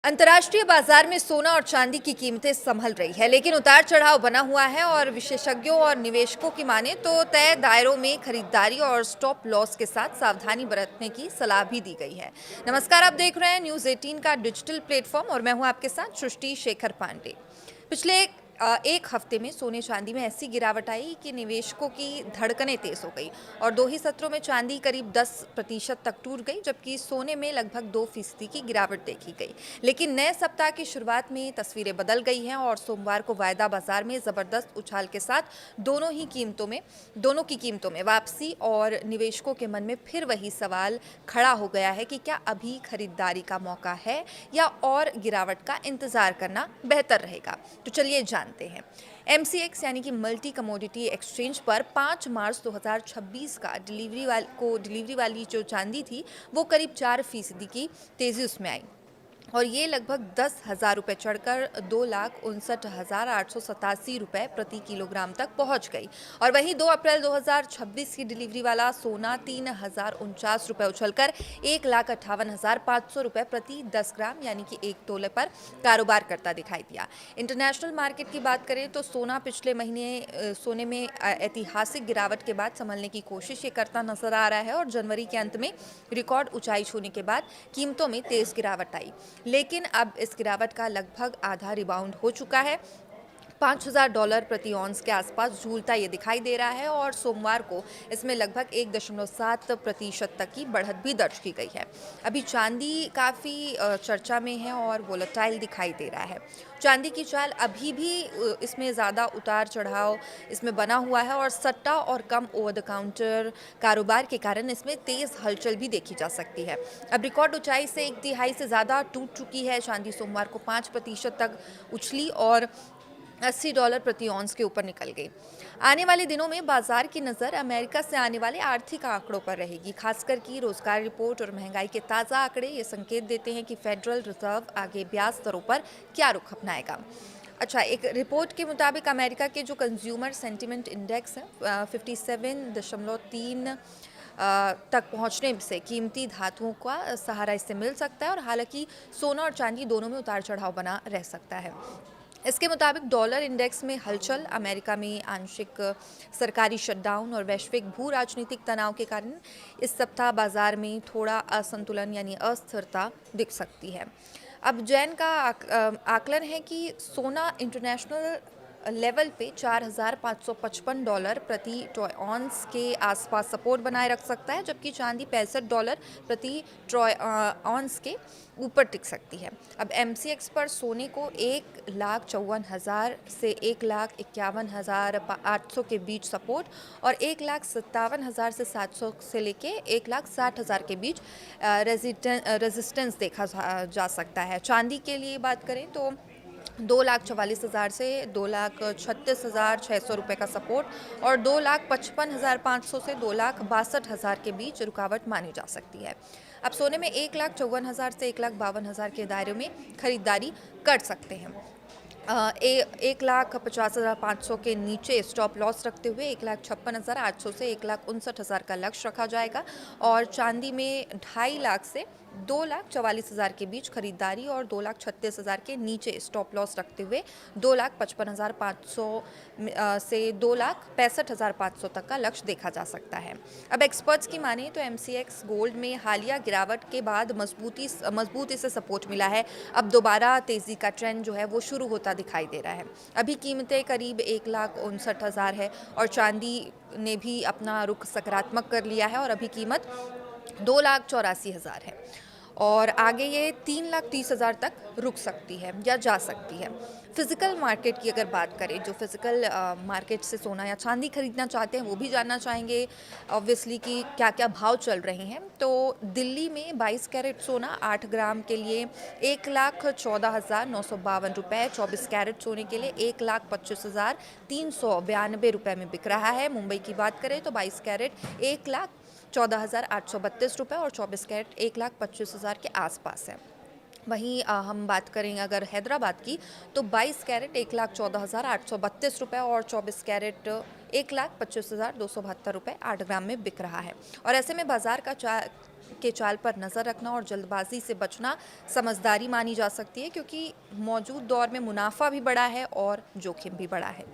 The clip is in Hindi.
अंतर्राष्ट्रीय बाजार में सोना और चांदी की कीमतें संभल रही है, लेकिन उतार चढ़ाव बना हुआ है और विशेषज्ञों और निवेशकों की माने तो तय दायरों में खरीदारी और स्टॉप लॉस के साथ सावधानी बरतने की सलाह भी दी गई है। नमस्कार, आप देख रहे हैं न्यूज़ 18 का डिजिटल प्लेटफॉर्म और मैं हूं आपके साथ सृष्टि शेखर पांडे। पिछले एक हफ्ते में सोने चांदी में ऐसी गिरावट आई कि निवेशकों की धड़कनें तेज हो गई और 2 ही सत्रों में चांदी करीब 10% तक टूट गई, जबकि सोने में लगभग 2% की गिरावट देखी गई। लेकिन नए सप्ताह की शुरुआत में तस्वीरें बदल गई हैं और सोमवार को वायदा बाजार में जबरदस्त उछाल के साथ दोनों की कीमतों में वापसी और निवेशकों के मन में फिर वही सवाल खड़ा हो गया है कि क्या अभी खरीदारी का मौका है या और गिरावट का इंतजार करना बेहतर रहेगा। तो चलिए जानते हैं। MCX यानी कि मल्टी कमोडिटी एक्सचेंज पर 5 मार्च 2026 का डिलीवरी वाली जो चांदी थी वो करीब 4% की तेजी उसमें आई और ये लगभग 10,000 रुपये चढ़कर 2,59,887 रुपये प्रति किलोग्राम तक पहुंच गई। और वहीं 2 अप्रैल 2026 की डिलीवरी वाला सोना 3,049 रुपये उछलकर 1,58,500 रुपये प्रति 10 ग्राम यानी कि 1 तोले पर कारोबार करता दिखाई दिया। इंटरनेशनल मार्केट की बात करें तो सोना पिछले महीने सोने में ऐतिहासिक गिरावट के बाद संभलने की कोशिश ये करता नजर आ रहा है और जनवरी के अंत में रिकॉर्ड ऊंचाई छूने के बाद कीमतों में तेज गिरावट आई, लेकिन अब इस गिरावट का लगभग आधा रिबाउंड हो चुका है। $5,000 प्रति ऑन्स के आसपास झूलता ये दिखाई दे रहा है और सोमवार को इसमें लगभग 1.7% तक की बढ़त भी दर्ज की गई है। अभी चांदी काफ़ी चर्चा में है और वोलेटाइल दिखाई दे रहा है। चांदी की चाल अभी भी इसमें ज़्यादा उतार चढ़ाव इसमें बना हुआ है और सट्टा और कम ओवर द काउंटर कारोबार के कारण इसमें तेज़ हलचल भी देखी जा सकती है। अब रिकॉर्ड ऊंचाई से 1/3 से ज़्यादा टूट चुकी है। चांदी सोमवार को 5% तक उछली और $80 प्रति ऑन्स के ऊपर निकल गई। आने वाले दिनों में बाजार की नज़र अमेरिका से आने वाले आर्थिक आंकड़ों पर रहेगी, खासकर की रोजगार रिपोर्ट और महंगाई के ताज़ा आंकड़े ये संकेत देते हैं कि फेडरल रिजर्व आगे ब्याज दरों पर क्या रुख अपनाएगा। अच्छा, एक रिपोर्ट के मुताबिक अमेरिका के जो कंज्यूमर सेंटिमेंट इंडेक्स है 57.3 तक पहुंचने से कीमती धातुओं का सहारा इससे मिल सकता है और हालांकि सोना और चांदी दोनों में उतार चढ़ाव बना रह सकता है। इसके मुताबिक डॉलर इंडेक्स में हलचल, अमेरिका में आंशिक सरकारी शटडाउन और वैश्विक भू राजनीतिक तनाव के कारण इस सप्ताह बाजार में थोड़ा असंतुलन यानी अस्थिरता दिख सकती है। अब जैन का आकलन है कि सोना इंटरनेशनल लेवल पे $4,555 प्रति ट्रॉय ऑन्स के आसपास सपोर्ट बनाए रख सकता है, जबकि चांदी $65 प्रति ट्रॉय ऑन्स के ऊपर टिक सकती है। अब MCX पर सोने को 1,54,000 से 1,51,800 के बीच सपोर्ट और 1,57,000 से 700 से लेके 1,60,000 के बीच रेजिस्टेंस देखा जा सकता है। चांदी के लिए बात करें तो 2,44,000 से 2,36,600 रुपये का सपोर्ट और 2,55,500 से 2,62,000 के बीच रुकावट मानी जा सकती है। अब सोने में 1,54,000 से 1,52,000 के दायरे में खरीदारी कर सकते हैं। 1,50,500 के नीचे स्टॉप लॉस रखते हुए 1,56,800 से 1,59,000 का लक्ष्य रखा जाएगा और चांदी में 2.5 लाख से 2,44,000 के बीच खरीदारी और 2,36,000 के नीचे स्टॉप लॉस रखते हुए 2,55,500 से 2,65,500 तक का लक्ष्य देखा जा सकता है। अब एक्सपर्ट्स की माने तो MCX गोल्ड में हालिया गिरावट के बाद मजबूती से सपोर्ट मिला है। अब दोबारा तेज़ी का ट्रेंड जो है वो शुरू होता दिखाई दे रहा है। अभी कीमतें करीब 1,59,000 है और चांदी ने भी अपना रुख सकारात्मक कर लिया है और अभी कीमत 2,84,000 है और आगे ये 3,30,000 तक रुक सकती है या जा सकती है। फिजिकल मार्केट की अगर बात करें, जो फिजिकल मार्केट से सोना या चांदी खरीदना चाहते हैं वो भी जानना चाहेंगे ऑब्वियसली कि क्या क्या भाव चल रहे हैं। तो दिल्ली में 22 कैरेट सोना 8 ग्राम के लिए 1,14,952 रुपये, 24 कैरेट सोने के लिए 1,25,392 रुपये में बिक रहा है। मुंबई की बात करें तो 22 कैरेट 1,14,832 रुपये और 24 कैरेट 1,25,000 के आसपास है। वहीं हम बात करें अगर हैदराबाद की तो 22 कैरेट 1,14,832 रुपये और 24 कैरेट 1,25,272 रुपये 8 ग्राम में बिक रहा है। और ऐसे में बाजार का के चाल पर नज़र रखना और जल्दबाजी से बचना समझदारी मानी जा सकती है, क्योंकि मौजूद दौर में मुनाफा भी बड़ा है और जोखिम भी बड़ा है।